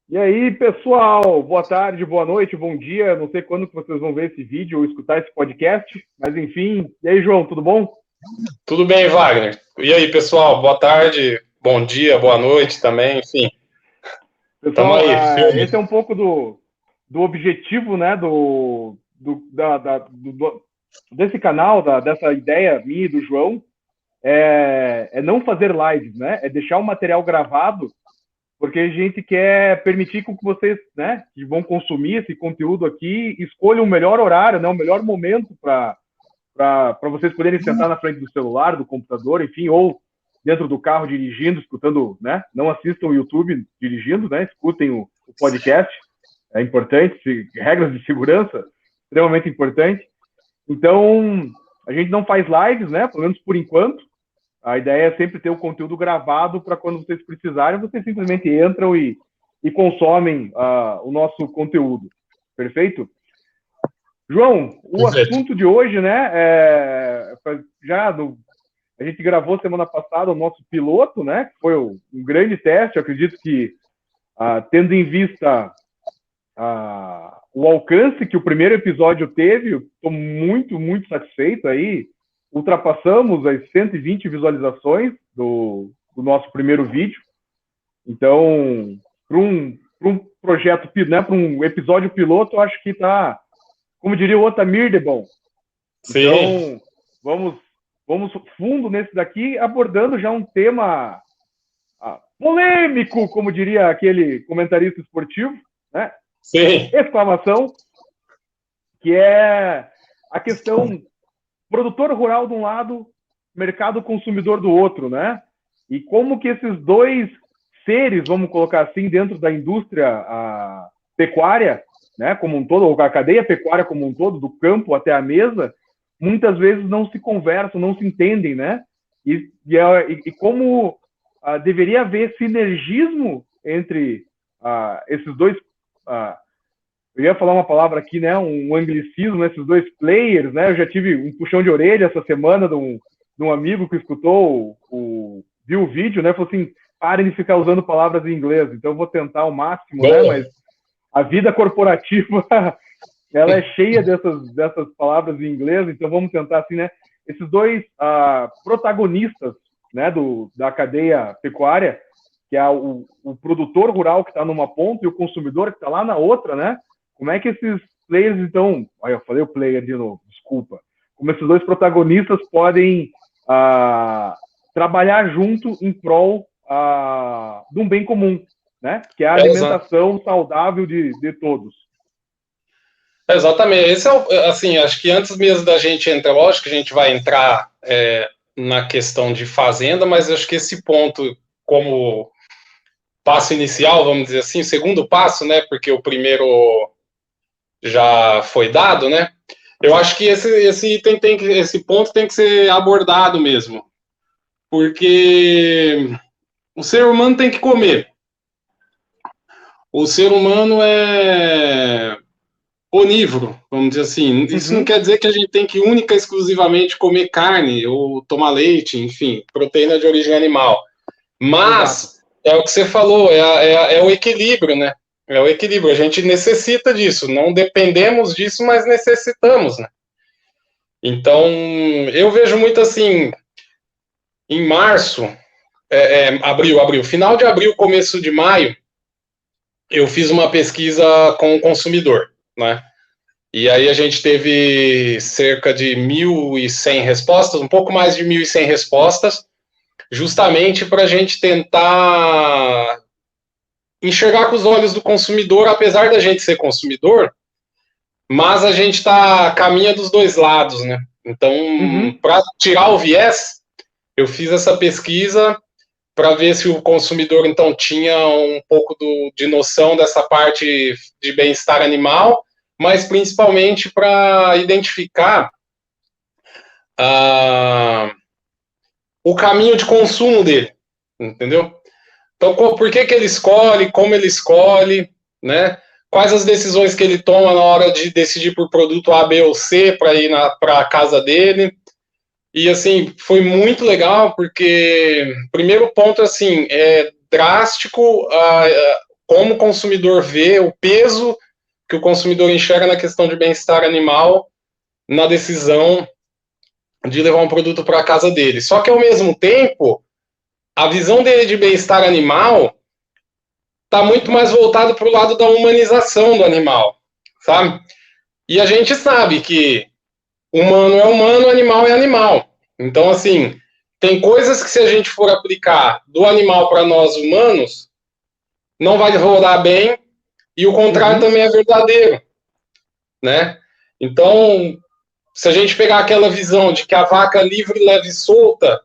E aí, pessoal, boa tarde, boa noite, bom dia. Não sei quando que vocês vão ver esse vídeo ou escutar esse podcast, mas enfim. E aí, João, tudo bom? Tudo bem, Wagner? E aí, pessoal? Boa tarde, bom dia, boa noite também, enfim. Tamo Pessoal, aí, esse é firme. um pouco do objetivo, né, desse canal, dessa ideia minha e do João, é não fazer lives, né? É deixar o material gravado, porque a gente quer permitir com que vocês, né, que vão consumir esse conteúdo aqui, escolham o melhor horário, né, o melhor momento para vocês poderem sentar na frente do celular, do computador, enfim, ou dentro do carro dirigindo, escutando, né? Não assistam o YouTube dirigindo, né? Escutem o podcast, é importante, regras de segurança, extremamente importante. Então, a gente não faz lives, né? Pelo menos por enquanto. A ideia é sempre ter o conteúdo gravado para quando vocês precisarem, vocês simplesmente entram e consomem o nosso conteúdo. Perfeito? João, o Perfeito. assunto de hoje, né? A gente gravou semana passada o nosso piloto, né? Que foi um grande teste. Eu acredito que, tendo em vista o alcance que o primeiro episódio teve, estou muito, muito satisfeito aí. Ultrapassamos as 120 visualizações do nosso primeiro vídeo. Então, para um projeto, né? Para um episódio piloto, eu acho que está, como diria o Otamir, de bom. Sim, Então, vamos fundo nesse daqui, abordando já um tema polêmico, como diria aquele comentarista esportivo, né? sim. Exclamação, que é a questão produtor rural de um lado, mercado consumidor do outro, né? E como que esses dois seres, vamos colocar assim, dentro da indústria pecuária, né, como um todo, ou a cadeia pecuária como um todo, do campo até a mesa, muitas vezes não se conversam, não se entendem, né? E como deveria haver sinergismo entre esses dois. Eu ia falar uma palavra aqui, né? Um anglicismo, né, esses dois players, né? Eu já tive um puxão de orelha essa semana de um amigo que escutou, viu o vídeo, né? Falou assim: parem de ficar usando palavras em inglês. Então eu vou tentar ao máximo, né? Boa. Mas a vida corporativa ela é cheia dessas palavras em inglês, então vamos tentar assim, né? Esses dois protagonistas, né, da cadeia pecuária, que é o produtor rural que está numa ponta e o consumidor que está lá na outra, né? Como é que esses players, então... Olha, eu falei o player de novo, desculpa. Como esses dois protagonistas podem trabalhar junto em prol de um bem comum, né? Que é a Exato. alimentação saudável de todos. Exatamente. Esse assim, acho que antes mesmo da gente entrar, lógico que a gente vai entrar na questão de fazenda, mas acho que esse ponto, como passo inicial, vamos dizer assim, segundo passo, né? Porque o primeiro já foi dado, né? Eu acho que esse ponto tem que ser abordado mesmo, porque o ser humano tem que comer. O ser humano é onívoro, vamos dizer assim. Isso não Uhum, quer dizer que a gente tem que única e exclusivamente comer carne ou tomar leite, enfim, proteína de origem animal. exato. Mas é o que você falou, é o equilíbrio, né? É o equilíbrio. A gente necessita disso. Não dependemos disso, mas necessitamos, né? Então, eu vejo muito assim, em março, abril, final de abril, começo de maio, eu fiz uma pesquisa com o consumidor, né? E aí a gente teve cerca de 1.100 respostas, um pouco mais de 1.100 respostas, justamente para a gente tentar enxergar com os olhos do consumidor, apesar da gente ser consumidor, mas a gente está caminha dos dois lados, né? Então, Uhum. para tirar o viés, eu fiz essa pesquisa para ver se o consumidor então tinha um pouco de noção dessa parte de bem-estar animal, mas principalmente para identificar o caminho de consumo dele, entendeu? Então, por que ele escolhe, como ele escolhe, né? Quais as decisões que ele toma na hora de decidir por produto A, B ou C para ir para a casa dele. E, assim, foi muito legal, porque, primeiro ponto, assim, é drástico como o consumidor vê, o peso que o consumidor enxerga na questão de bem-estar animal na decisão de levar um produto para a casa dele. Só que, ao mesmo tempo, a visão dele de bem-estar animal está muito mais voltado para o lado da humanização do animal, sabe? E a gente sabe que humano é humano, animal é animal. Então, assim, tem coisas que se a gente for aplicar do animal para nós humanos, não vai rodar bem, e o contrário também é verdadeiro, né? Então, se a gente pegar aquela visão de que a vaca livre, leve e solta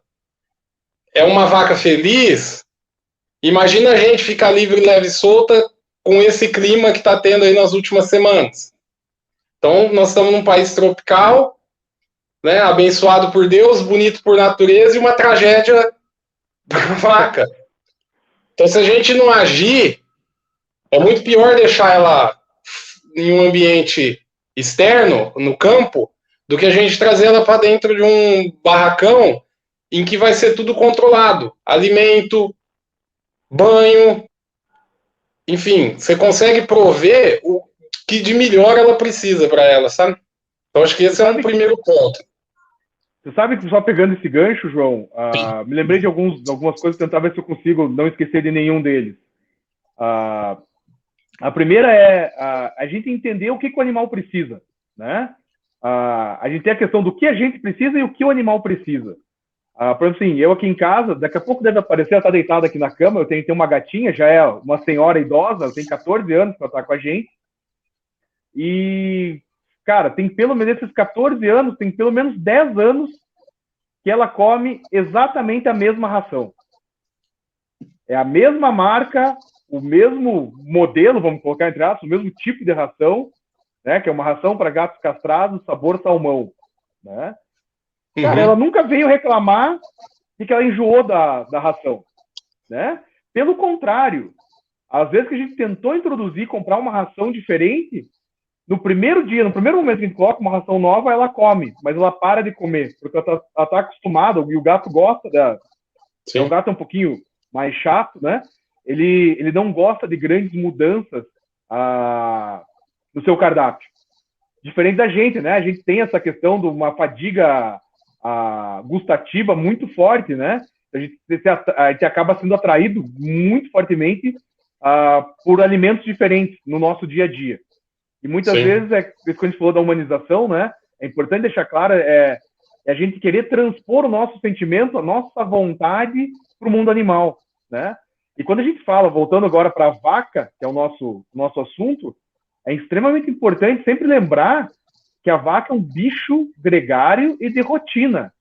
é uma vaca feliz, imagina a gente ficar livre, leve e solta com esse clima que está tendo aí nas últimas semanas. Então, nós estamos num país tropical, né, abençoado por Deus, bonito por natureza, e uma tragédia para a vaca. Então, se a gente não agir, é muito pior deixar ela em um ambiente externo, no campo, do que a gente trazer ela para dentro de um barracão em que vai ser tudo controlado. Alimento, banho, enfim, você consegue prover o que de melhor ela precisa para ela, sabe? Então, acho que esse é um primeiro ponto. Você sabe que só pegando esse gancho, João, me lembrei de algumas coisas, tentar ver se eu consigo não esquecer de nenhum deles. A primeira é a gente entender o que o animal precisa, né? A gente tem a questão do que a gente precisa e o que o animal precisa. Por exemplo, assim, eu aqui em casa, daqui a pouco deve aparecer, ela está deitada aqui na cama, eu tenho uma gatinha, já é uma senhora idosa, ela tem 14 anos para estar com a gente. E, cara, tem pelo menos esses 14 anos, tem pelo menos 10 anos que ela come exatamente a mesma ração. É a mesma marca, o mesmo modelo, vamos colocar entre aspas, o mesmo tipo de ração, né? Que é uma ração para gatos castrados, sabor salmão, né? Cara, ela nunca veio reclamar de que ela enjoou da ração, né? Pelo contrário, às vezes que a gente tentou introduzir, comprar uma ração diferente, no primeiro dia, no primeiro momento que a gente coloca uma ração nova, ela come, mas ela para de comer, porque ela tá acostumada, e o gato gosta dela. É um gato um pouquinho mais chato, né? Ele não gosta de grandes mudanças no seu cardápio. Diferente da gente, né? A gente tem essa questão de uma fadiga gustativa muito forte, né? A gente acaba sendo atraído muito fortemente por alimentos diferentes no nosso dia a dia. E muitas vezes, quando a gente falou da humanização, né? É importante deixar claro, é a gente querer transpor o nosso sentimento, a nossa vontade para o mundo animal, né? E quando a gente fala, voltando agora para a vaca, que é o nosso assunto, é extremamente importante sempre lembrar que a vaca é um bicho gregário e de rotina.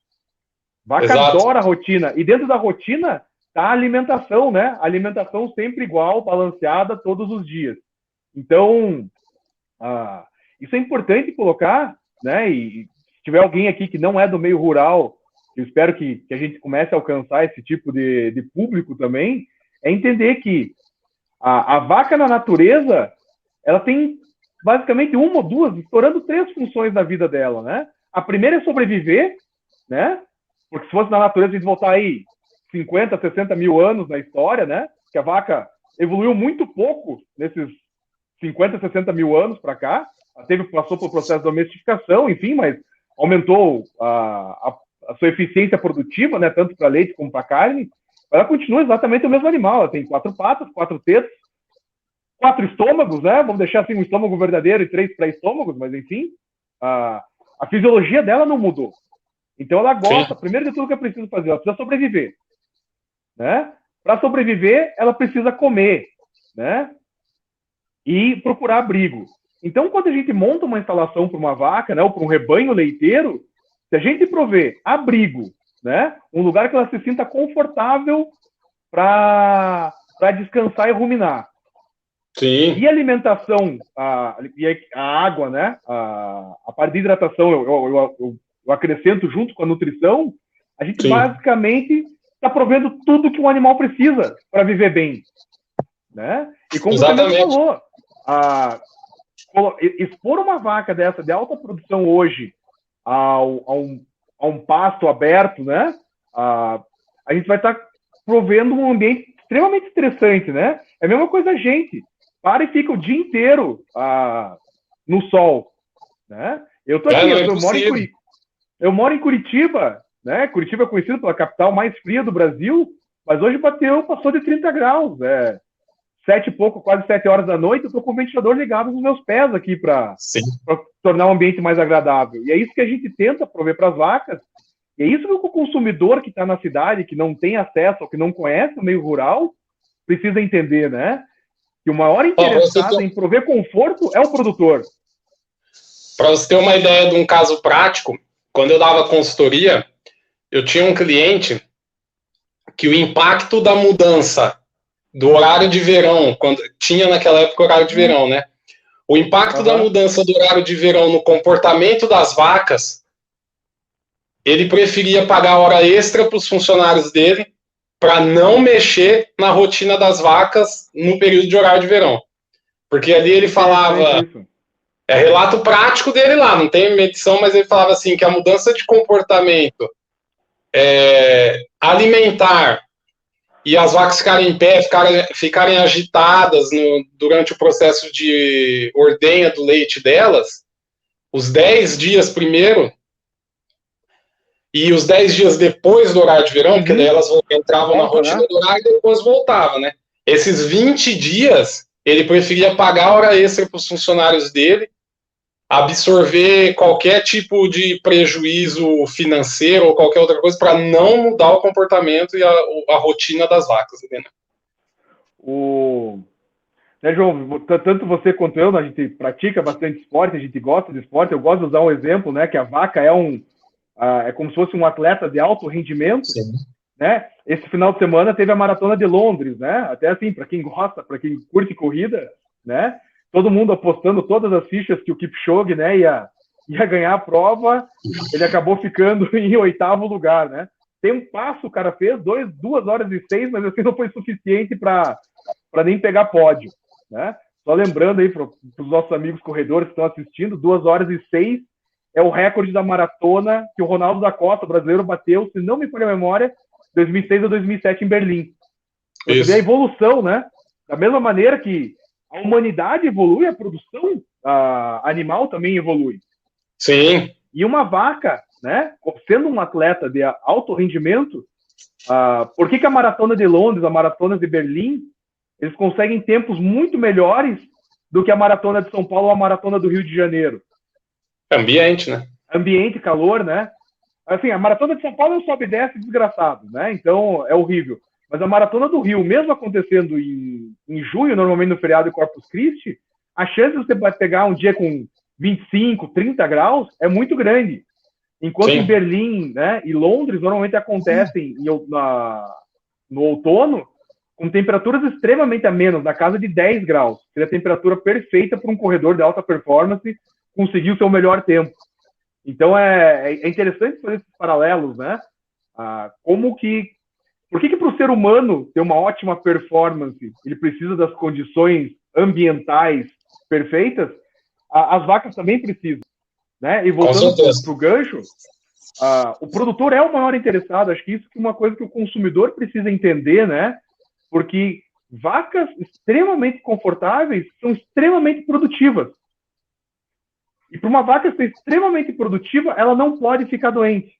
Vaca Exato. adora a rotina. E dentro da rotina está a alimentação, né? A alimentação sempre igual, balanceada todos os dias. Então, isso é importante colocar, né? E se tiver alguém aqui que não é do meio rural, eu espero que a gente comece a alcançar esse tipo de público também, é entender que a vaca na natureza, ela tem basicamente uma ou duas, estourando 3 funções na vida dela, né? A primeira é sobreviver, né? Porque se fosse na natureza, a gente voltar aí 50, 60 mil anos na história, né? Que a vaca evoluiu muito pouco nesses 50, 60 mil anos para cá. Passou por processo de domesticação, enfim, mas aumentou a sua eficiência produtiva, né? Tanto para leite como para carne. Ela continua exatamente o mesmo animal. Ela tem 4 patas, 4 tetas, 4 estômagos, né? Vamos deixar assim um estômago verdadeiro e 3 pré-estômagos, mas enfim, a fisiologia dela não mudou. Então ela gosta, primeiro de tudo que é preciso fazer, ela precisa sobreviver, né? Para sobreviver, ela precisa comer, né? E procurar abrigo. Então, quando a gente monta uma instalação para uma vaca, né, ou para um rebanho leiteiro, se a gente prover abrigo, né, um lugar que ela se sinta confortável para descansar e ruminar, Sim. e a alimentação, a água, né? A parte de hidratação eu acrescento junto com a nutrição, a gente basicamente está provendo tudo que um animal precisa para viver bem, né? E como você mesmo falou, expor uma vaca dessa de alta produção hoje a um pasto aberto, né? A gente vai estar provendo um ambiente extremamente estressante, né? É a mesma coisa a gente. Para e fica o dia inteiro no sol, né? Eu tô aqui, eu moro em Curitiba, né? Curitiba é conhecido pela capital mais fria do Brasil, mas hoje passou de 30 graus, 7 e pouco, quase 7 horas da noite, eu tô com o ventilador ligado nos meus pés aqui para tornar o ambiente mais agradável. E é isso que a gente tenta prover para as vacas, e é isso que o consumidor que está na cidade, que não tem acesso ou que não conhece o meio rural, precisa entender, né? Que o maior interessado em prover conforto é o produtor. Para você ter uma ideia de um caso prático, quando eu dava consultoria, eu tinha um cliente que o impacto da mudança do horário de verão, quando tinha naquela época horário de verão, né? O impacto da mudança do horário de verão no comportamento das vacas, ele preferia pagar hora extra para os funcionários dele para não mexer na rotina das vacas no período de horário de verão. Porque ali ele falava... É relato prático dele lá, não tem medição, mas ele falava assim, que a mudança de comportamento alimentar e as vacas ficarem em pé, ficarem agitadas durante o processo de ordenha do leite delas, os 10 dias primeiro e os 10 dias depois do horário de verão, porque daí elas entravam na rotina do horário e depois voltavam, né? Esses 20 dias, ele preferia pagar hora extra para os funcionários dele, absorver qualquer tipo de prejuízo financeiro ou qualquer outra coisa para não mudar o comportamento e a rotina das vacas, entendeu? Né, João, tanto você quanto eu, a gente pratica bastante esporte, a gente gosta de esporte. Eu gosto de usar um exemplo, né, que a vaca é como se fosse um atleta de alto rendimento. Sim. Né? Esse final de semana teve a Maratona de Londres, né? Até assim, para quem gosta, para quem curte corrida, né? Todo mundo apostando todas as fichas que o Kipchoge, né, ia ganhar a prova, ele acabou ficando em 8º lugar, né? Tem um passo o cara fez, 2 horas e 6, mas assim não foi suficiente para nem pegar pódio, né? Só lembrando aí para os nossos amigos corredores que estão assistindo, 2 horas e 6 é o recorde da maratona que o Ronaldo da Costa, o brasileiro, bateu, se não me falha a memória, 2006 ou 2007 em Berlim. Você vê a evolução, né? Da mesma maneira que a humanidade evolui, a produção animal também evolui. Sim. E uma vaca, né, sendo um atleta de alto rendimento, por que a maratona de Londres, a maratona de Berlim, eles conseguem tempos muito melhores do que a maratona de São Paulo ou a maratona do Rio de Janeiro? Ambiente, né? Ambiente, calor, né? Assim, a maratona de São Paulo é um sobe e desce desgraçado, né? Então é horrível. Mas a maratona do Rio, mesmo acontecendo em junho, normalmente no feriado de Corpus Christi, a chance de você pegar um dia com 25, 30 graus é muito grande. Enquanto em Berlim, né, e Londres normalmente acontecem no outono com temperaturas extremamente amenas, na casa de 10 graus. Seria a temperatura perfeita para um corredor de alta performance conseguir o seu melhor tempo. Então é interessante fazer esses paralelos, né? Por que para o ser humano ter uma ótima performance, ele precisa das condições ambientais perfeitas? As vacas também precisam, né? E voltando para o gancho, o produtor é o maior interessado. Acho que isso é uma coisa que o consumidor precisa entender, né? Porque vacas extremamente confortáveis são extremamente produtivas. E para uma vaca ser extremamente produtiva, ela não pode ficar doente.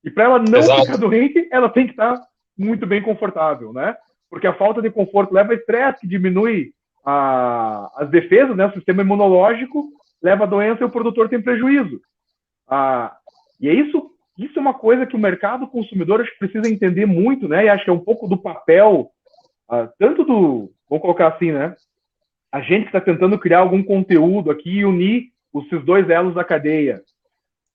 E para ela não ficar doente, ela tem que estar muito bem confortável, né? Porque a falta de conforto leva a estresse, que diminui as defesas, né? O sistema imunológico leva a doença e o produtor tem prejuízo. E é isso é uma coisa que o mercado consumidor acho que precisa entender muito, né? E acho que é um pouco do papel, vamos colocar assim, né? A gente que está tentando criar algum conteúdo aqui e unir esses dois elos da cadeia.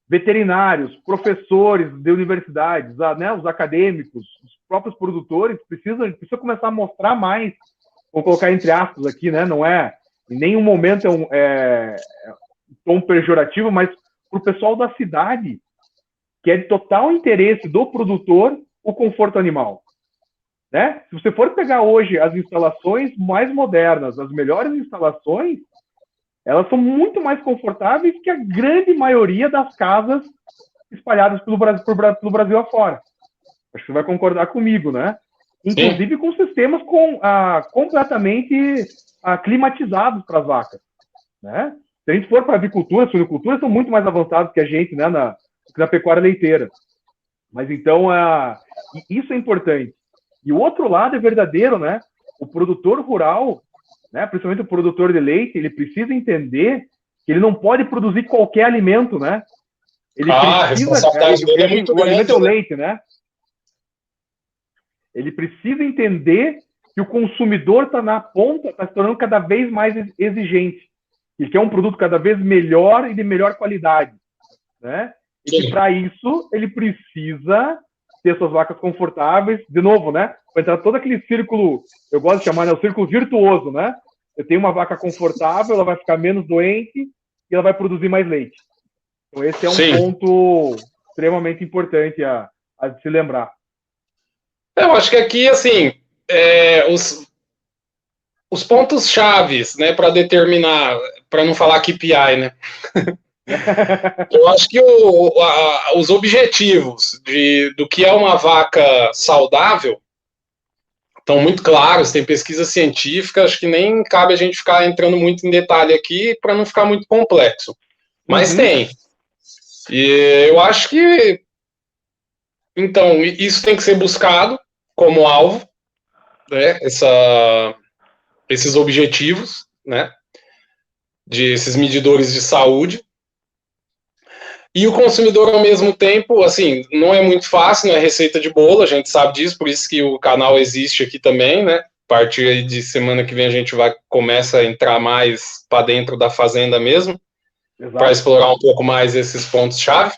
Veterinários, professores de universidades, né, os acadêmicos, os próprios produtores precisam começar a mostrar mais, vou colocar entre aspas aqui, né, não é em nenhum momento um tom pejorativo, mas para o pessoal da cidade, que é de total interesse do produtor o conforto animal. Né? Se você for pegar hoje as instalações mais modernas, as melhores instalações, elas são muito mais confortáveis que a grande maioria das casas espalhadas pelo Brasil afora. Acho que você vai concordar comigo, né? Sim. inclusive com sistemas completamente climatizados para as vacas, né? Se a gente for para avicultura, suinocultura são muito mais avançados que a gente, né, na pecuária leiteira. Mas então, isso é importante. E o outro lado é verdadeiro, né? O produtor rural, né, principalmente o produtor de leite, ele precisa entender que ele não pode produzir qualquer alimento, né? Ele A precisa, responsabilidade dele é muito o alimento é grande, o né? leite, né? Ele precisa entender que o consumidor está na ponta, está se tornando cada vez mais exigente. Ele quer um produto cada vez melhor e de melhor qualidade, né? E que Sim. para isso ele precisa ter suas vacas confortáveis, de novo, né? Vai entrar todo aquele círculo, eu gosto de chamar, né, o círculo virtuoso, né? Eu tenho uma vaca confortável, ela vai ficar menos doente e ela vai produzir mais leite. Então esse é um Sim. ponto extremamente importante a se lembrar. Eu acho que aqui, assim, os pontos chaves, né, para determinar, para não falar KPI, né? Eu acho que os objetivos do que é uma vaca saudável estão muito claros, tem pesquisa científica, acho que nem cabe a gente ficar entrando muito em detalhe aqui para não ficar muito complexo. Mas Uhum. tem. E eu acho que, então, isso tem que ser buscado como alvo, né, esses objetivos, né, esses medidores de saúde. E o consumidor, ao mesmo tempo, assim, não é muito fácil, não é receita de bolo, a gente sabe disso, por isso que o canal existe aqui também, né? A partir de semana que vem a gente começa a entrar mais para dentro da fazenda mesmo, para Exato. explorar um pouco mais esses pontos-chave.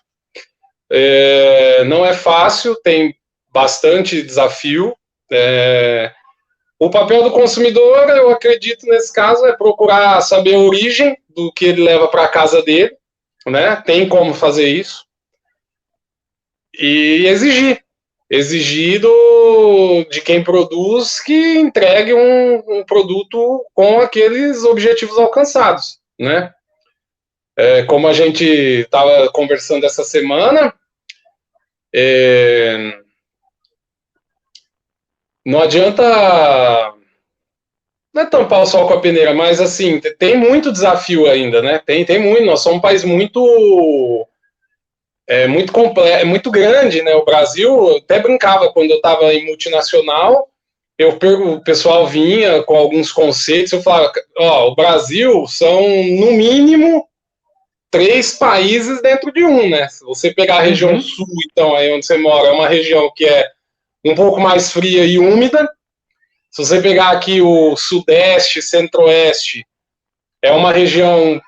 Não é fácil, tem bastante desafio. O papel do consumidor, eu acredito nesse caso, é procurar saber a origem do que ele leva para a casa dele, né? Tem como fazer isso. E exigir de quem produz que entregue um produto com aqueles objetivos alcançados, né? Como a gente estava conversando essa semana, não adianta não é tampar o sol com a peneira, mas assim, tem muito desafio ainda, né? Tem muito, nós somos um país muito complexo, muito grande, né? O Brasil, eu até brincava quando eu estava em multinacional, o pessoal vinha com alguns conceitos, eu falava, ó, o Brasil são, no mínimo, 3 países dentro de um, né? Se você pegar a região Uhum. sul, então, aí onde você mora, é uma região que é um pouco mais fria e úmida. Se você pegar aqui o sudeste, centro-oeste, é uma região,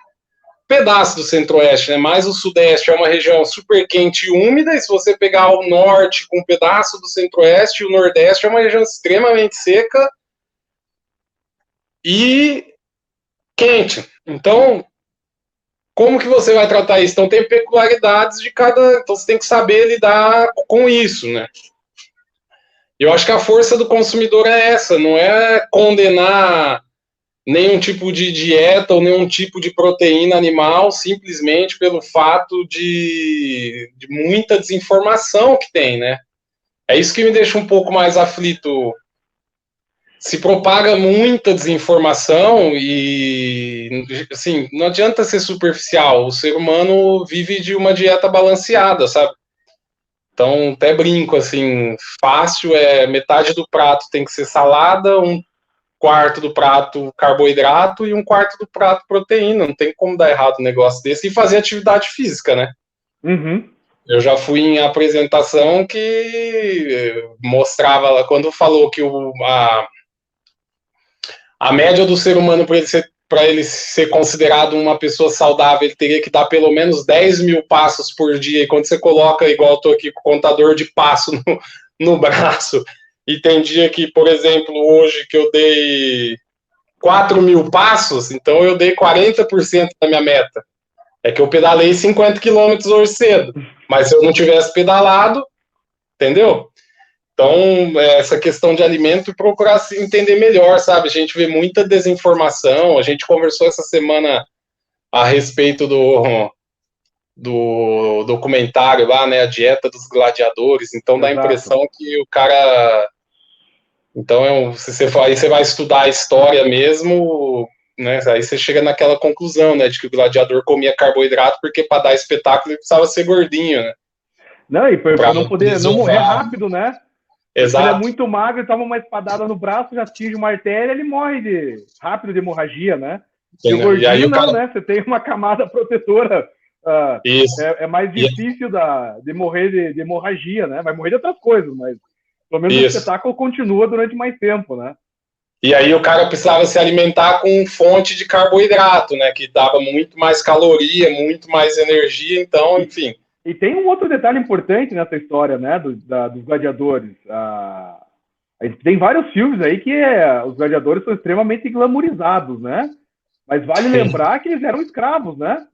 pedaço do centro-oeste, né? Mais o sudeste é uma região super quente e úmida, e se você pegar o norte com um pedaço do centro-oeste, o nordeste é uma região extremamente seca e quente. Então, como que você vai tratar isso? Então, tem peculiaridades de cada. Então, você tem que saber lidar com isso, né? Eu acho que a força do consumidor é essa, não é condenar nenhum tipo de dieta ou nenhum tipo de proteína animal simplesmente pelo fato de muita desinformação que tem, né? É isso que me deixa um pouco mais aflito. Se propaga muita desinformação e, assim, não adianta ser superficial. O ser humano vive de uma dieta balanceada, sabe? Então, até brinco, assim, fácil é metade do prato tem que ser salada, um quarto do prato carboidrato e um quarto do prato proteína. Não tem como dar errado um negócio desse. E fazer atividade física, né? Uhum. Eu já fui em apresentação que mostrava, quando falou que a média do ser humano para ele ser considerado uma pessoa saudável, ele teria que dar pelo menos 10 mil passos por dia. E quando você coloca, igual eu tô aqui com o contador de passo no braço, e tem dia que, por exemplo, hoje que eu dei 4 mil passos, então eu dei 40% da minha meta. É que eu pedalei 50 quilômetros hoje cedo. Mas se eu não tivesse pedalado, entendeu? Então, essa questão de alimento e procurar se entender melhor, sabe? A gente vê muita desinformação. A gente conversou essa semana a respeito do documentário lá, né? A Dieta dos Gladiadores. Então, dá a Exato. impressão que o cara Então, se você for, aí você vai estudar a história mesmo, né? Aí você chega naquela conclusão, né? De que o gladiador comia carboidrato porque para dar espetáculo ele precisava ser gordinho, né? Não, e para não poder não morrer desovar. rápido, né? Porque se ele é Exato. muito magro e toma uma espadada no braço, já atinge uma artéria, ele morre rápido de hemorragia, né? E o E aí gordinho o não, cara... né? Você tem uma camada protetora. Isso. É mais difícil de morrer de hemorragia, né? Vai morrer de outras coisas, mas pelo menos o espetáculo continua durante mais tempo, né? E aí o cara precisava se alimentar com fonte de carboidrato, né? Que dava muito mais caloria, muito mais energia, então, enfim. E tem um outro detalhe importante nessa história, né? Dos gladiadores. Tem vários filmes aí que os gladiadores são extremamente glamorizados, né? Mas vale lembrar que eles eram escravos, né?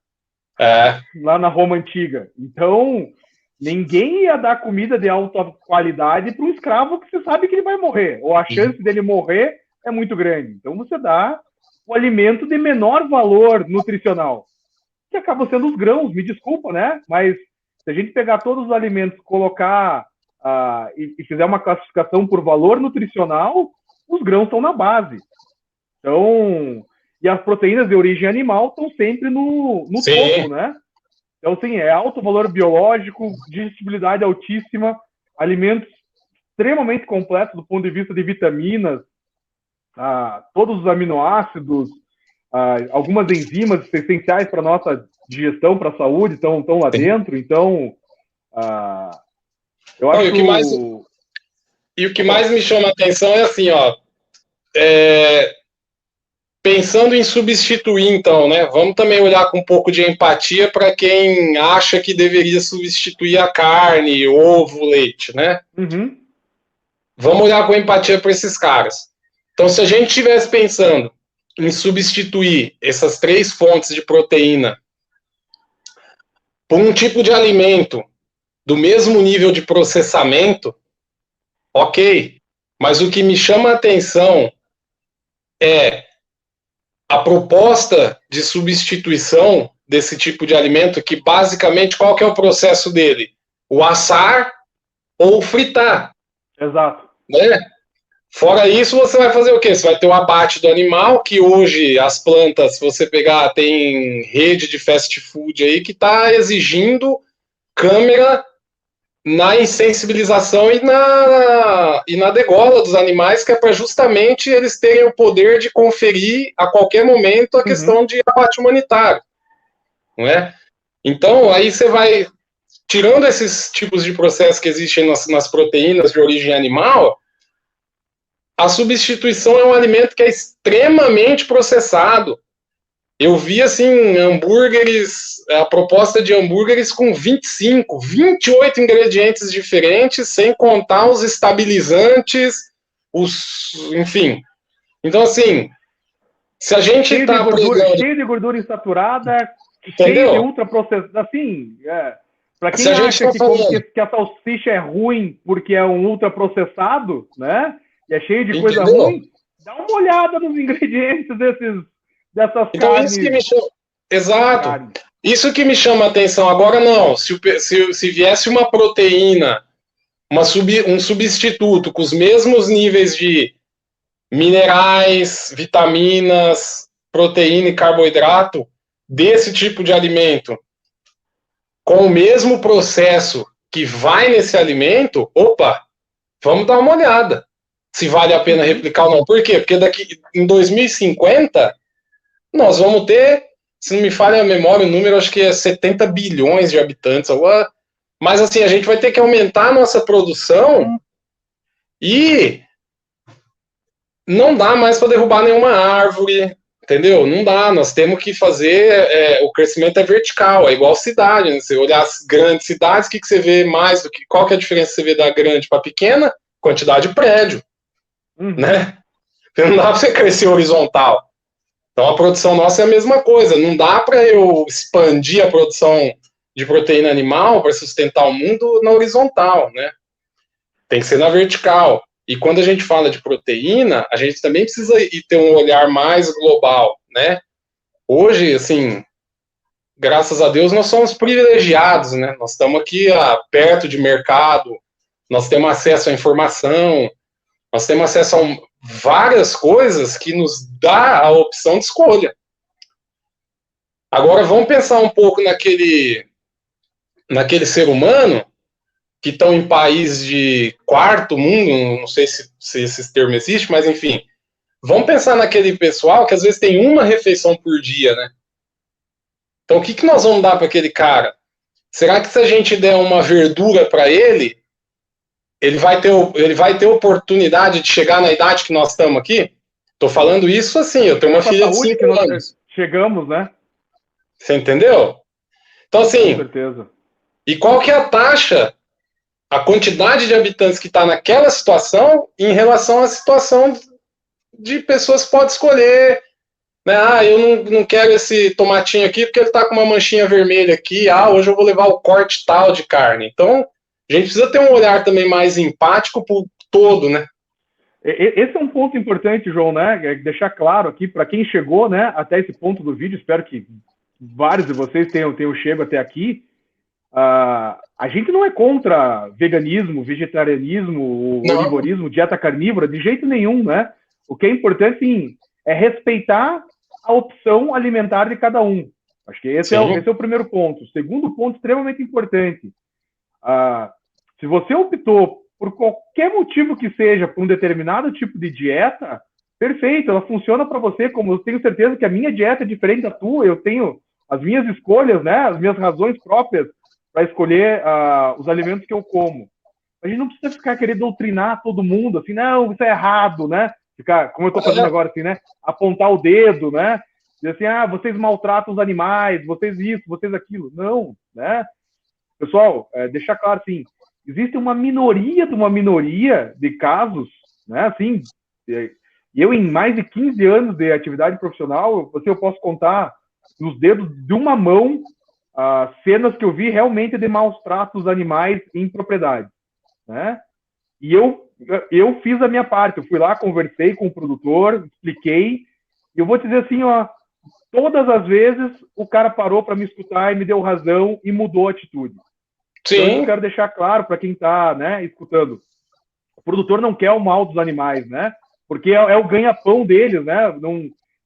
Lá na Roma Antiga. Então, ninguém ia dar comida de alta qualidade para um escravo que você sabe que ele vai morrer. Ou a chance dele morrer é muito grande. Então, você dá o alimento de menor valor nutricional, que acaba sendo os grãos, me desculpa, né? Mas se a gente pegar todos os alimentos, colocar e fizer uma classificação por valor nutricional, os grãos estão na base. Então, e as proteínas de origem animal estão sempre no topo, né? Então, sim, é alto valor biológico, digestibilidade altíssima, alimentos extremamente completos do ponto de vista de vitaminas, todos os aminoácidos, algumas enzimas essenciais para a nossa digestão, para a saúde, estão lá dentro. Então, eu acho... E o que mais me chama a atenção é assim, ó... Pensando em substituir, então, né? Vamos também olhar com um pouco de empatia para quem acha que deveria substituir a carne, ovo, leite, né? Uhum. Vamos olhar com empatia para esses caras. Então, se a gente estivesse pensando em substituir essas 3 fontes de proteína por um tipo de alimento do mesmo nível de processamento, ok. Mas o que me chama a atenção é a proposta de substituição desse tipo de alimento, que basicamente qual que é o processo dele? O assar ou o fritar. Exato. Né? Fora isso, você vai fazer o quê? Você vai ter o abate do animal, que hoje as plantas, se você pegar, tem rede de fast food aí que está exigindo câmera na insensibilização e na degola dos animais, que é para justamente eles terem o poder de conferir a qualquer momento a questão de abate humanitário. Não é? Então, aí você vai tirando esses tipos de processos que existem nas proteínas de origem animal, a substituição é um alimento que é extremamente processado. Eu vi, assim, hambúrgueres, a proposta de hambúrgueres com 25, 28 ingredientes diferentes, sem contar os estabilizantes, enfim. Então, assim, se a gente cheio de gordura insaturada, cheio de ultraprocessado, assim, para quem acha que a salsicha é ruim porque é um ultraprocessado, né, e é cheio de coisa ruim, dá uma olhada nos ingredientes dessas então, carnes. Isso que me chama... Exato. Carne. Isso que me chama a atenção. Agora, não. Se viesse uma proteína, um substituto com os mesmos níveis de minerais, vitaminas, proteína e carboidrato desse tipo de alimento, com o mesmo processo que vai nesse alimento, opa, vamos dar uma olhada se vale a pena replicar ou não. Por quê? Porque em 2050... nós vamos ter, se não me falha a memória, o número acho que é 70 bilhões de habitantes. Mas assim, a gente vai ter que aumentar a nossa produção e não dá mais para derrubar nenhuma árvore, entendeu? Não dá, nós temos que fazer, o crescimento é vertical, é igual cidade, né? Você olhar as grandes cidades, o que você vê mais, qual que é a diferença que você vê da grande para pequena? Quantidade de prédio, né? Não dá para você crescer horizontal. Então a produção nossa é a mesma coisa. Não dá para eu expandir a produção de proteína animal para sustentar o mundo na horizontal, né? Tem que ser na vertical. E quando a gente fala de proteína, a gente também precisa ter um olhar mais global, né? Hoje, assim, graças a Deus, nós somos privilegiados, né? Nós estamos aqui perto de mercado, nós temos acesso à informação, Nós temos acesso a várias coisas que nos dá a opção de escolha. Agora, vamos pensar um pouco naquele ser humano que estão em país de quarto mundo, não sei se esse termo existe, mas enfim, vamos pensar naquele pessoal que às vezes tem uma refeição por dia, né? Então, o que nós vamos dar para aquele cara? Será que se a gente der uma verdura para ele, ele vai ter oportunidade de chegar na idade que nós estamos aqui? Estou falando isso assim, eu tenho uma filha de 5 anos. Chegamos, né? Você entendeu? Então, assim, com certeza. E qual que é a taxa, a quantidade de habitantes que está naquela situação em relação à situação de pessoas que podem escolher, né? Ah, eu não quero esse tomatinho aqui porque ele está com uma manchinha vermelha aqui. Ah, hoje eu vou levar o corte tal de carne. Então, a gente precisa ter um olhar também mais empático para o todo, né? Esse é um ponto importante, João, né? Deixar claro aqui para quem chegou, né, até esse ponto do vídeo. Espero que vários de vocês tenham chego até aqui. A gente não é contra veganismo, vegetarianismo, onivorismo, dieta carnívora, de jeito nenhum, né? O que é importante, sim, é respeitar a opção alimentar de cada um. Acho que esse é o primeiro ponto. O segundo ponto, extremamente importante. Se você optou por qualquer motivo que seja, por um determinado tipo de dieta, perfeito, ela funciona para você, como eu tenho certeza que a minha dieta é diferente da tua, eu tenho as minhas escolhas, né, as minhas razões próprias para escolher os alimentos que eu como. A gente não precisa ficar querendo doutrinar todo mundo, assim, não, isso é errado, né? Ficar, como eu estou fazendo agora, assim, né? Apontar o dedo, né? Dizer assim, vocês maltratam os animais, vocês isso, vocês aquilo. Não, né? Pessoal, deixar claro, assim, existe uma minoria de casos, né? Assim, eu em mais de 15 anos de atividade profissional, eu posso contar nos dedos de uma mão cenas que eu vi realmente de maus tratos animais em propriedade, né? E eu fiz a minha parte, eu fui lá, conversei com o produtor, expliquei, e eu vou te dizer assim, todas as vezes o cara parou para me escutar e me deu razão e mudou a atitude. Sim. Então eu quero deixar claro para quem está, né, escutando, o produtor não quer o mal dos animais, né? Porque é o ganha-pão deles, né?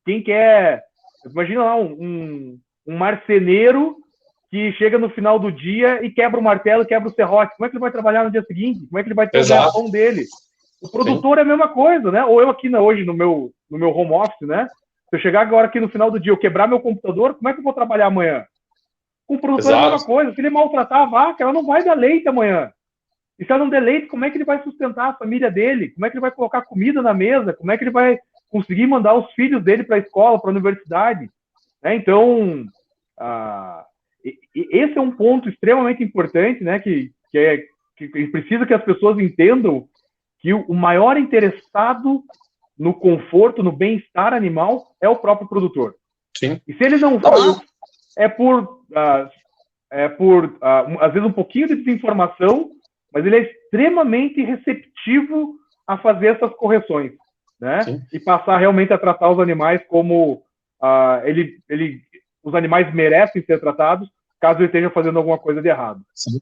Quem quer, imagina lá um marceneiro que chega no final do dia e quebra o martelo, quebra o serrote. Como é que ele vai trabalhar no dia seguinte? Como é que ele vai ter o ganha-pão dele? O produtor é a mesma coisa, né? Ou eu aqui hoje no meu home office, né? Se eu chegar agora aqui no final do dia, eu quebrar meu computador, como é que eu vou trabalhar amanhã? Com o produtor é a mesma coisa. Se ele maltratar a vaca, ela não vai dar leite amanhã. E se ela não der leite, como é que ele vai sustentar a família dele? Como é que ele vai colocar comida na mesa? Como é que ele vai conseguir mandar os filhos dele para a escola, para a universidade? Então, esse é um ponto extremamente importante, né? Que precisa que as pessoas entendam que o maior interessado no conforto, no bem-estar animal é o próprio produtor. Sim. E se ele não faz, é por às vezes um pouquinho de desinformação, mas ele é extremamente receptivo a fazer essas correções, né? Sim. E passar realmente a tratar os animais como os animais merecem ser tratados, caso ele esteja fazendo alguma coisa de errado. Sim.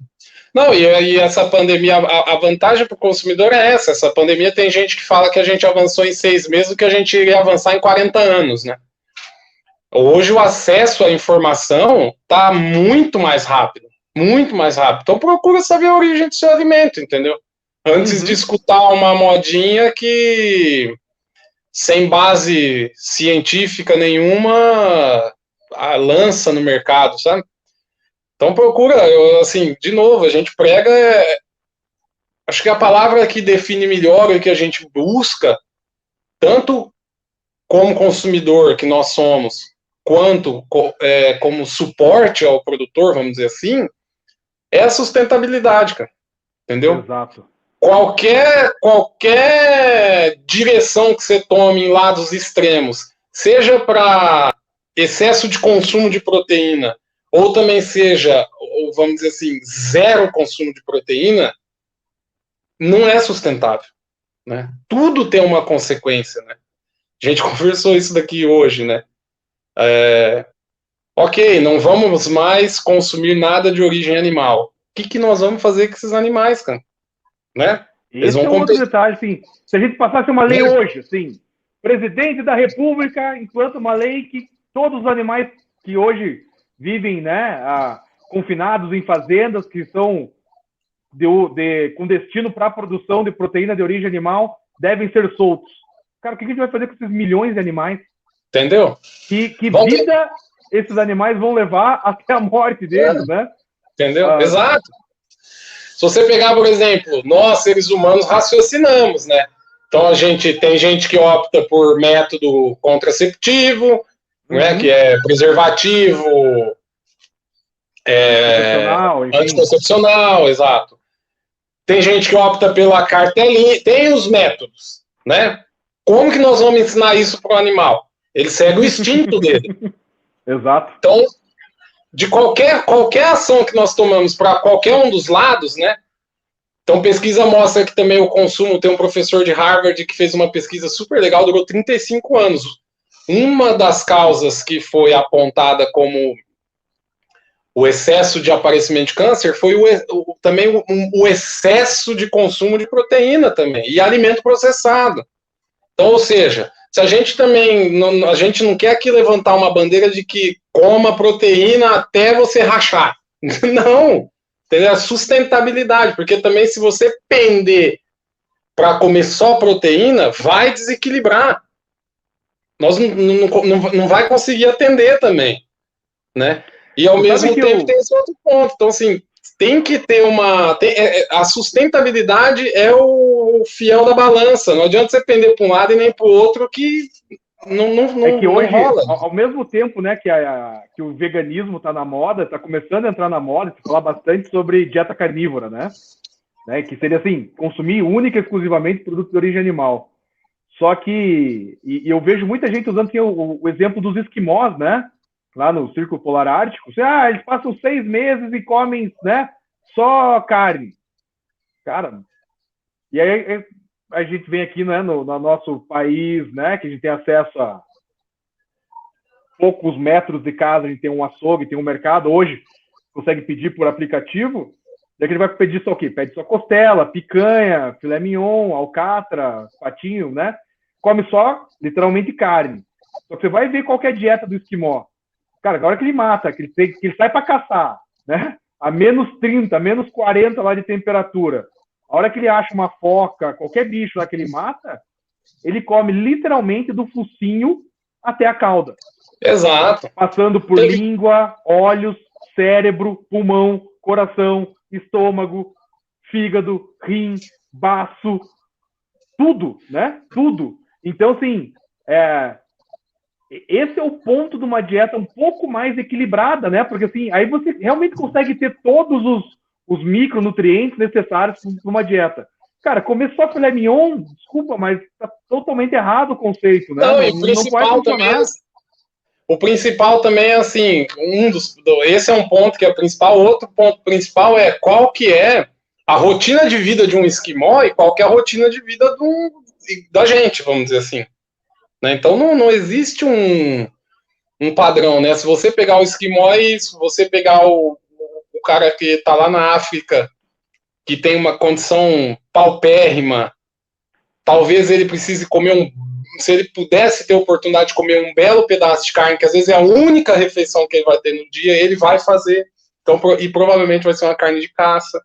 Não, e essa pandemia, a vantagem para o consumidor é essa pandemia tem gente que fala que a gente avançou em 6 meses do que a gente iria avançar em 40 anos, né? Hoje o acesso à informação está muito mais rápido. Muito mais rápido. Então procura saber a origem do seu alimento, entendeu? Antes de escutar uma modinha que, sem base científica nenhuma, lança no mercado, sabe? Então procura, assim, de novo, a gente prega. Acho que a palavra que define melhor o que a gente busca, tanto como consumidor que nós somos, quanto como suporte ao produtor, vamos dizer assim, é a sustentabilidade, cara. Entendeu? Exato. Qualquer direção que você tome em lados extremos, seja para excesso de consumo de proteína, ou também seja, vamos dizer assim, zero consumo de proteína, não é sustentável, né? Tudo tem uma consequência, né? A gente conversou isso daqui hoje, né? Ok, não vamos mais consumir nada de origem animal. O que nós vamos fazer com esses animais, cara? Né? Eles Esse vão é outro competir. detalhe, assim, se a gente passasse uma lei hoje, assim, presidente da República implanta uma lei que todos os animais que hoje vivem, né, confinados em fazendas que são com destino para a produção de proteína de origem animal devem ser soltos. Cara, o que a gente vai fazer com esses milhões de animais? Entendeu? Que vida esses animais vão levar até a morte deles, né? Entendeu? Exato. Se você pegar, por exemplo, nós, seres humanos, raciocinamos, né? Então tem gente que opta por método contraceptivo, né? Que é preservativo, anticoncepcional, exato. Tem gente que opta pela cartelinha, tem os métodos, né? Como que nós vamos ensinar isso para o animal? Ele segue o instinto dele. Exato. Então, de qualquer ação que nós tomamos para qualquer um dos lados, né? Então, pesquisa mostra que também o consumo, tem um professor de Harvard que fez uma pesquisa super legal, durou 35 anos. Uma das causas que foi apontada como o excesso de aparecimento de câncer foi também o excesso de consumo de proteína também, e alimento processado. Então, ou seja, se a gente também, a gente não quer aqui levantar uma bandeira de que coma proteína até você rachar. Não, entendeu? A sustentabilidade, porque também se você pender para comer só proteína, vai desequilibrar. Nós não vai conseguir atender também, né? E ao mesmo tempo tem esse outro ponto. Então, assim, tem que ter a sustentabilidade é o fiel da balança. Não adianta você pender para um lado e nem para o outro, que é que hoje, rola. Ao mesmo tempo, né, que o veganismo está na moda, está começando a entrar na moda, se falar bastante sobre dieta carnívora, né? Que seria assim, consumir única e exclusivamente produtos de origem animal. Só que, e eu vejo muita gente usando assim, o exemplo dos esquimós, né? Lá no Círculo Polar Ártico. Eles passam 6 meses e comem, né? Só carne. Cara, e aí a gente vem aqui, né, no nosso país, né? Que a gente tem acesso a poucos metros de casa, a gente tem um açougue, tem um mercado. Hoje, consegue pedir por aplicativo. Daí ele vai pedir só o quê? Pede só costela, picanha, filé mignon, alcatra, patinho, né? Come só, literalmente, carne. Só que você vai ver qual é a dieta do esquimó. Cara, na hora que ele mata, que ele sai para caçar, né? A menos 30, menos 40 lá de temperatura. A hora que ele acha uma foca, qualquer bicho lá que ele mata, ele come literalmente do focinho até a cauda. Exato. Passando por língua, olhos, cérebro, pulmão, coração, estômago, fígado, rim, baço, tudo, né? Tudo. Então, assim, esse é o ponto de uma dieta um pouco mais equilibrada, né? Porque, assim, aí você realmente consegue ter todos os micronutrientes necessários para uma dieta. Cara, comer só filé mignon, desculpa, mas tá totalmente errado o conceito, né? Não pode funcionar. O principal também é assim, esse é um ponto que é o principal. Outro ponto principal é qual que é a rotina de vida de um esquimó e qual que é a rotina de vida da gente, vamos dizer assim. Né? Então não existe um padrão, né? Se você pegar o esquimó e se você pegar o cara que está lá na África, que tem uma condição paupérrima, talvez ele precise comer se ele pudesse ter a oportunidade de comer um belo pedaço de carne, que às vezes é a única refeição que ele vai ter no dia, ele vai fazer. Então, e provavelmente vai ser uma carne de caça.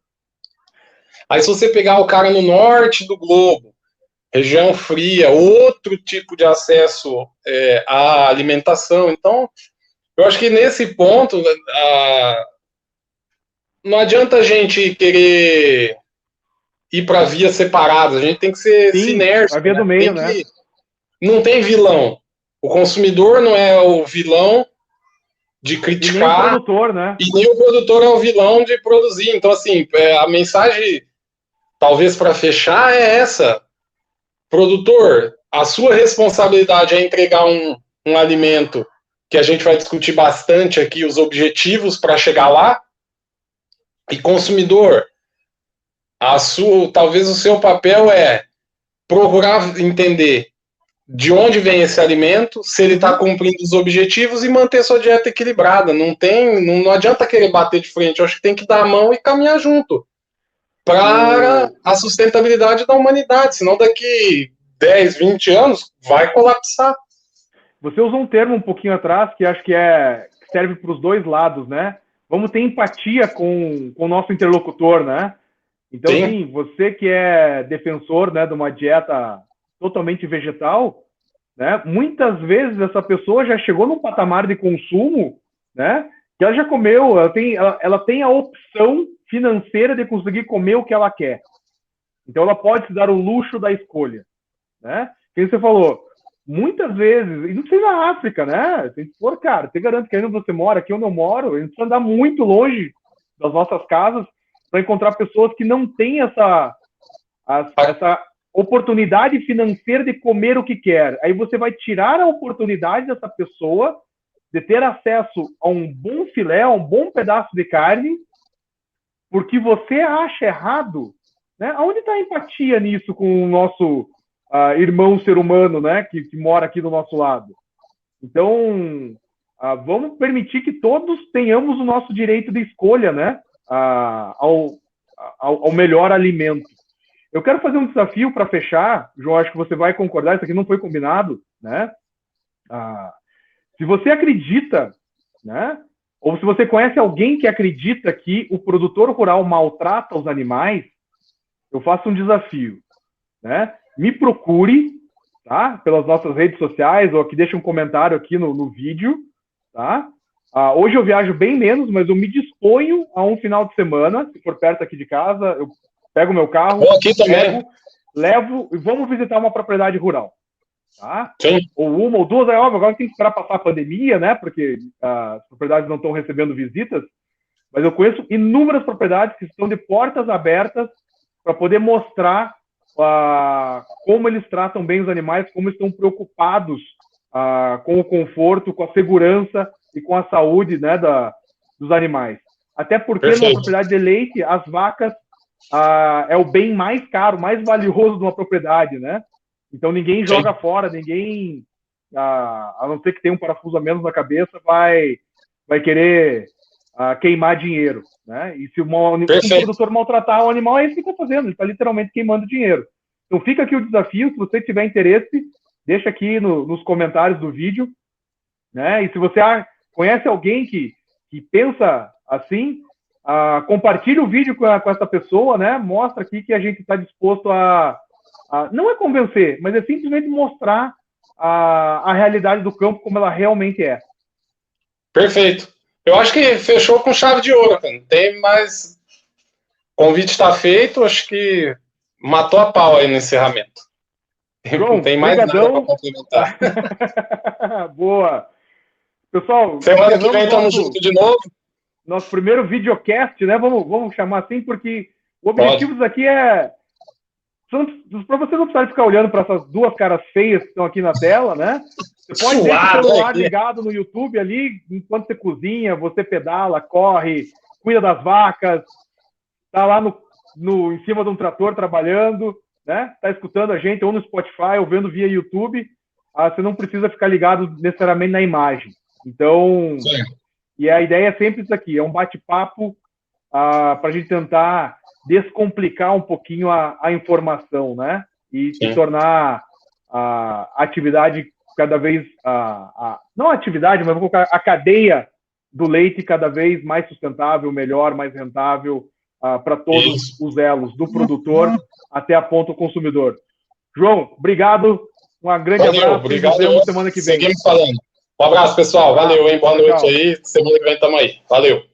Aí se você pegar o cara no norte do globo, região fria, outro tipo de acesso à alimentação. Então, eu acho que nesse ponto, não adianta a gente querer ir para vias separadas, a gente tem que ser sinérgico. A via do meio, né? Não tem vilão. O consumidor não é o vilão de criticar. E nem o produtor, né? E nem o produtor é o vilão de produzir. Então, assim, a mensagem, talvez para fechar, é essa. Produtor, a sua responsabilidade é entregar um alimento que a gente vai discutir bastante aqui, os objetivos para chegar lá. E consumidor, talvez o seu papel é procurar entender de onde vem esse alimento, se ele está cumprindo os objetivos e manter sua dieta equilibrada. Não adianta querer bater de frente, eu acho que tem que dar a mão e caminhar junto. para a sustentabilidade da humanidade, senão daqui 10, 20 anos vai colapsar. Você usou um termo um pouquinho atrás que acho que serve para os dois lados, né? Vamos ter empatia com o nosso interlocutor, né? Então, sim, você que é defensor, né, de uma dieta totalmente vegetal, né? Muitas vezes essa pessoa já chegou num patamar de consumo, né? Que ela já comeu, ela tem a opção financeira de conseguir comer o que ela quer. Então, ela pode se dar o luxo da escolha, né? Como você falou, muitas vezes, e não sei na África, né? Se for, cara, te garanto que aí onde você mora, aqui onde eu moro, a gente precisa andar muito longe das nossas casas para encontrar pessoas que não têm essa oportunidade financeira de comer o que quer. Aí você vai tirar a oportunidade dessa pessoa de ter acesso a um bom filé, a um bom pedaço de carne, porque você acha errado, né? Aonde está a empatia nisso com o nosso irmão ser humano, né? Que mora aqui do nosso lado? Então, vamos permitir que todos tenhamos o nosso direito de escolha, né? Ao melhor alimento. Eu quero fazer um desafio para fechar, João, acho que você vai concordar, isso aqui não foi combinado, né? Se você acredita, né? Ou se você conhece alguém que acredita que o produtor rural maltrata os animais, eu faço um desafio, né? Me procure, tá? Pelas nossas redes sociais, ou aqui deixa um comentário aqui no vídeo, tá? Hoje eu viajo bem menos, mas eu me disponho a um final de semana, se for perto aqui de casa, eu pego meu carro, levo e vamos visitar uma propriedade rural, tá? Sim. Ou uma ou duas, é óbvio, agora tem que esperar passar a pandemia, né? Porque as propriedades não estão recebendo visitas, mas eu conheço inúmeras propriedades que estão de portas abertas para poder mostrar como eles tratam bem os animais, como estão preocupados com o conforto, com a segurança e com a saúde, né, dos animais. Até porque numa propriedade de leite, as vacas é o bem mais caro, mais valioso de uma propriedade, né? Então ninguém joga fora, ninguém, a não ser que tenha um parafuso a menos na cabeça, vai querer queimar dinheiro, né? E se um produtor maltratar o animal, é isso que ele está fazendo, ele está literalmente queimando dinheiro. Então fica aqui o desafio, se você tiver interesse, deixa aqui nos comentários do vídeo, né? E se você conhece alguém que pensa assim, compartilhe o vídeo com essa pessoa, né? Mostra aqui que a gente está disposto não é convencer, mas é simplesmente mostrar a realidade do campo como ela realmente é. Perfeito. Eu acho que fechou com chave de ouro, cara. Não tem mais. O convite está feito, acho que matou a pau aí no encerramento. João, não tem mais brigadão. Nada para complementar. Boa. Pessoal, semana que vem estamos juntos de novo. Nosso primeiro videocast, né? Vamos chamar assim, porque o objetivo disso aqui é para você não precisar ficar olhando para essas duas caras feias que estão aqui na tela, né? Você pode ter o celular ligado no YouTube ali, enquanto você cozinha, você pedala, corre, cuida das vacas, tá lá em cima de um trator trabalhando, né? Tá escutando a gente ou no Spotify ou vendo via YouTube. Você não precisa ficar ligado necessariamente na imagem. Então, e a ideia é sempre isso aqui, é um bate-papo para a gente tentar descomplicar um pouquinho a informação, né? E tornar a atividade cada vez... não a atividade, mas vou colocar a cadeia do leite cada vez mais sustentável, melhor, mais rentável para todos os elos, do produtor até a ponta do consumidor. João, obrigado. Um grande abraço. Obrigado. Nos vemos semana que vem. Seguimos falando. Um abraço, pessoal. Valeu, hein? Boa noite aí. Semana que vem estamos aí. Valeu.